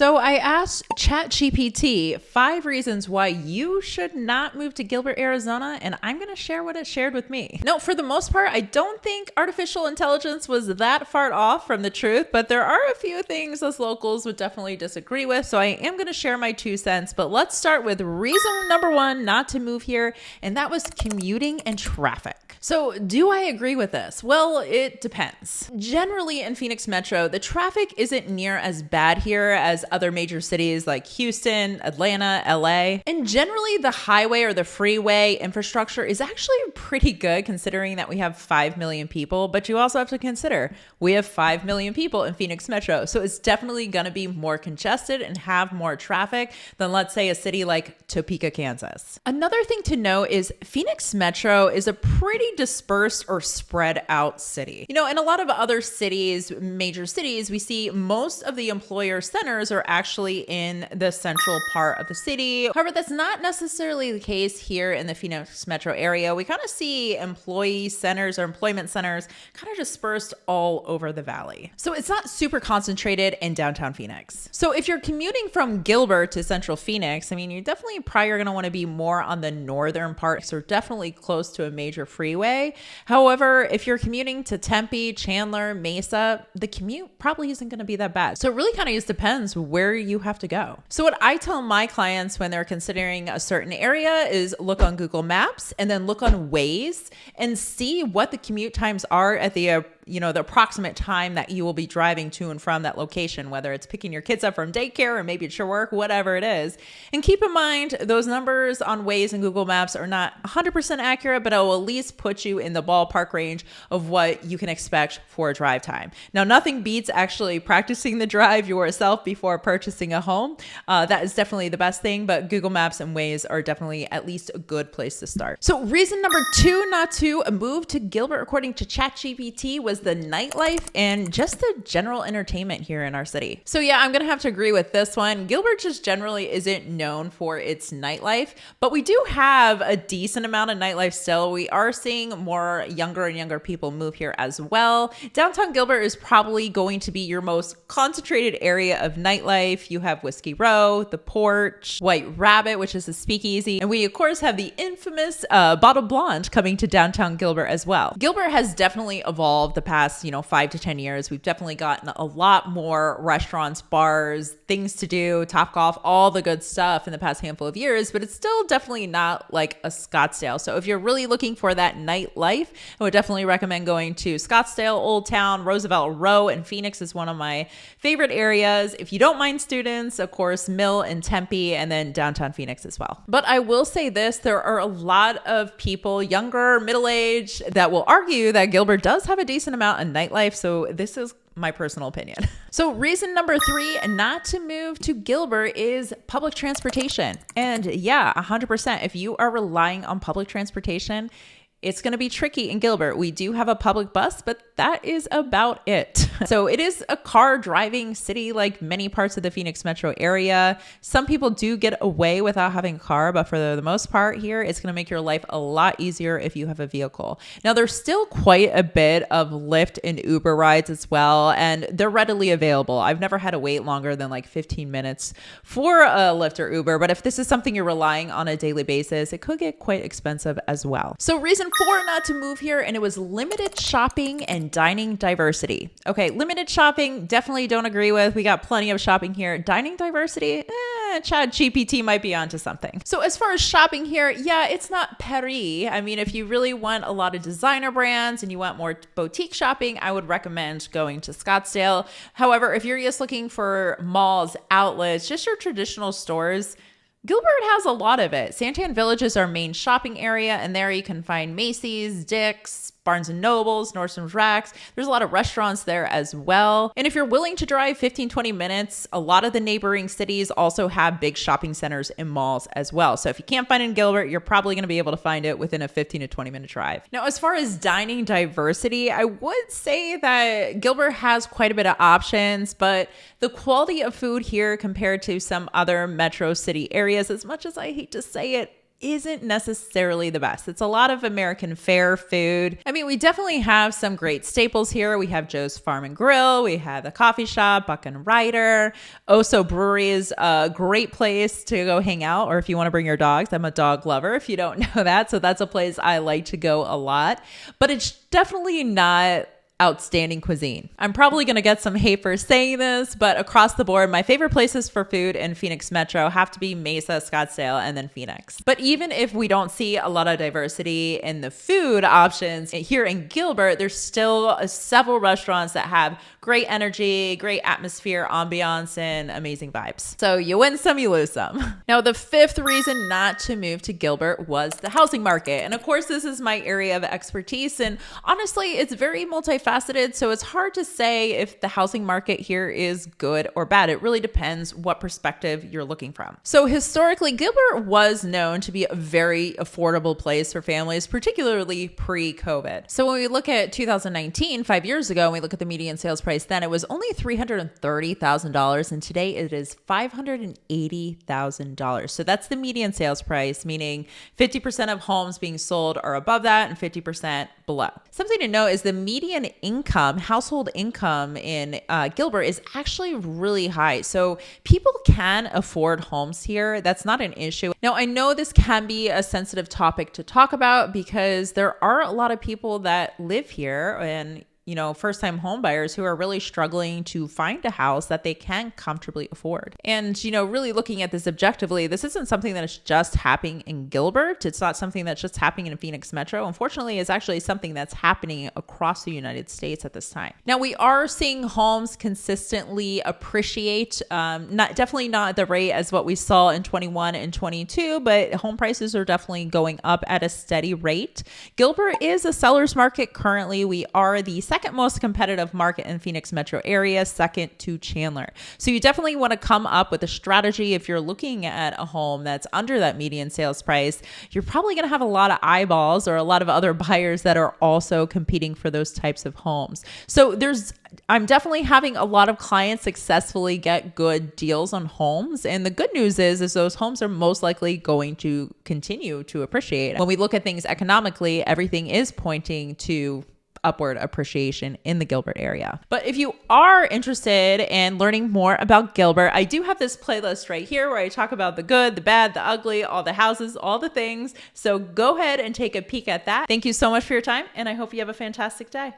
So I asked ChatGPT 5 reasons why you should not move to Gilbert, Arizona, and I'm going to share what it shared with me. No, for the most part, I don't think artificial intelligence was that far off from the truth, but there are a few things us locals would definitely disagree with. So I am going to share my 2 cents, but let's start with reason number 1 not to move here, and that was commuting and traffic. So do I agree with this? Well, it depends. Generally in Phoenix Metro, the traffic isn't near as bad here as other major cities like Houston, Atlanta, LA. And generally the highway or the freeway infrastructure is actually pretty good considering that we have 5 million people, but you also have to consider we have 5 million people in Phoenix Metro. So it's definitely going to be more congested and have more traffic than, let's say, a city like Topeka, Kansas. Another thing to know is Phoenix Metro is a pretty dispersed or spread out city. You know, in a lot of other cities, major cities, we see most of the employer centers are actually in the central part of the city. However, that's not necessarily the case here in the Phoenix Metro area. We kind of see employee centers or employment centers kind of dispersed all over the valley. So it's not super concentrated in downtown Phoenix. So if you're commuting from Gilbert to Central Phoenix, I mean, you definitely probably are going to want to be more on the northern part. So definitely close to a major freeway. However, if you're commuting to Tempe, Chandler, Mesa, the commute probably isn't going to be that bad. So it really kind of just depends where you have to go. So what I tell my clients when they're considering a certain area is look on Google Maps and then look on Waze and see what the commute times are at the the approximate time that you will be driving to and from that location, whether it's picking your kids up from daycare or maybe it's your work, whatever it is. And keep in mind, those numbers on Waze and Google Maps are not 100% accurate, but it will at least put you in the ballpark range of what you can expect for a drive time. Now, nothing beats actually practicing the drive yourself before purchasing a home. That is definitely the best thing, but Google Maps and Waze are definitely at least a good place to start. So reason number 2 not to move to Gilbert, according to ChatGPT, was the nightlife and just the general entertainment here in our city. So yeah, I'm going to have to agree with this one. Gilbert just generally isn't known for its nightlife, but we do have a decent amount of nightlife still. We are seeing more younger and younger people move here as well. Downtown Gilbert is probably going to be your most concentrated area of nightlife. You have Whiskey Row, The Porch, White Rabbit, which is a speakeasy. And we of course have the infamous Bottle Blonde coming to downtown Gilbert as well. Gilbert has definitely evolved the past, 5 to 10 years. We've definitely gotten a lot more restaurants, bars, things to do, Topgolf, all the good stuff in the past handful of years, but it's still definitely not like a Scottsdale. So if you're really looking for that nightlife, I would definitely recommend going to Scottsdale, Old Town, Roosevelt Row, and Phoenix is one of my favorite areas. If you don't mind students, of course, Mill and Tempe, and then downtown Phoenix as well. But I will say this, there are a lot of people, younger, middle-aged, that will argue that Gilbert does have a decent amount of nightlife. So this is my personal opinion. So reason number 3 not to move to Gilbert is public transportation. And yeah, 100%. If you are relying on public transportation, it's going to be tricky in Gilbert. We do have a public bus, but that is about it. So it is a car driving city like many parts of the Phoenix metro area. Some people do get away without having a car, but for the most part here, it's going to make your life a lot easier if you have a vehicle. Now, there's still quite a bit of Lyft and Uber rides as well, and they're readily available. I've never had to wait longer than like 15 minutes for a Lyft or Uber, but if this is something you're relying on a daily basis, it could get quite expensive as well. So reason 4 not to move here, and it was limited shopping and dining diversity. Okay, limited shopping, definitely don't agree with. We got plenty of shopping here. Dining diversity, ChatGPT might be onto something. So as far as shopping here, yeah, it's not Paris. I mean, if you really want a lot of designer brands and you want more boutique shopping, I would recommend going to Scottsdale. However, if you're just looking for malls, outlets, just your traditional stores, Gilbert has a lot of it. Santan Village is our main shopping area, and there you can find Macy's, Dick's, Barnes & Nobles, Nordstrom's Racks. There's a lot of restaurants there as well. And if you're willing to drive 15-20 minutes, a lot of the neighboring cities also have big shopping centers and malls as well. So if you can't find it in Gilbert, you're probably going to be able to find it within a 15 to 20 minute drive. Now, as far as dining diversity, I would say that Gilbert has quite a bit of options, but the quality of food here compared to some other metro city areas, as much as I hate to say it, isn't necessarily the best. It's a lot of American fare food. I mean, we definitely have some great staples here. We have Joe's Farm and Grill. We have the coffee shop, Buck and Ryder. Oso Brewery is a great place to go hang out, or if you want to bring your dogs. I'm a dog lover, if you don't know that. So that's a place I like to go a lot. But it's definitely not outstanding cuisine. I'm probably going to get some hate for saying this, but across the board, my favorite places for food in Phoenix Metro have to be Mesa, Scottsdale, and then Phoenix. But even if we don't see a lot of diversity in the food options here in Gilbert, there's still several restaurants that have great energy, great atmosphere, ambiance, and amazing vibes. So you win some, you lose some. Now, the fifth reason not to move to Gilbert was the housing market. And of course, this is my area of expertise. And honestly, it's very multifaceted. So it's hard to say if the housing market here is good or bad. It really depends what perspective you're looking from. So historically, Gilbert was known to be a very affordable place for families, particularly pre-COVID. So when we look at 2019, 5 years ago, and we look at the median sales price then, it was only $330,000. And today it is $580,000. So that's the median sales price, meaning 50% of homes being sold are above that and 50% below. Something to note is the median income, household income in Gilbert is actually really high. So people can afford homes here. That's not an issue. Now, I know this can be a sensitive topic to talk about because there are a lot of people that live here and first-time home buyers who are really struggling to find a house that they can comfortably afford. And, really looking at this objectively, this isn't something that is just happening in Gilbert. It's not something that's just happening in Phoenix Metro. Unfortunately, it's actually something that's happening across the United States at this time. Now, we are seeing homes consistently appreciate, definitely not at the rate as what we saw in 21 and 22, but home prices are definitely going up at a steady rate. Gilbert is a seller's market currently. We are the second most competitive market in Phoenix metro area, second to Chandler. So you definitely want to come up with a strategy. If you're looking at a home that's under that median sales price, you're probably going to have a lot of eyeballs or a lot of other buyers that are also competing for those types of homes. So I'm definitely having a lot of clients successfully get good deals on homes. And the good news is those homes are most likely going to continue to appreciate. When we look at things economically, everything is pointing to upward appreciation in the Gilbert area. But if you are interested in learning more about Gilbert, I do have this playlist right here where I talk about the good, the bad, the ugly, all the houses, all the things. So go ahead and take a peek at that. Thank you so much for your time, and I hope you have a fantastic day.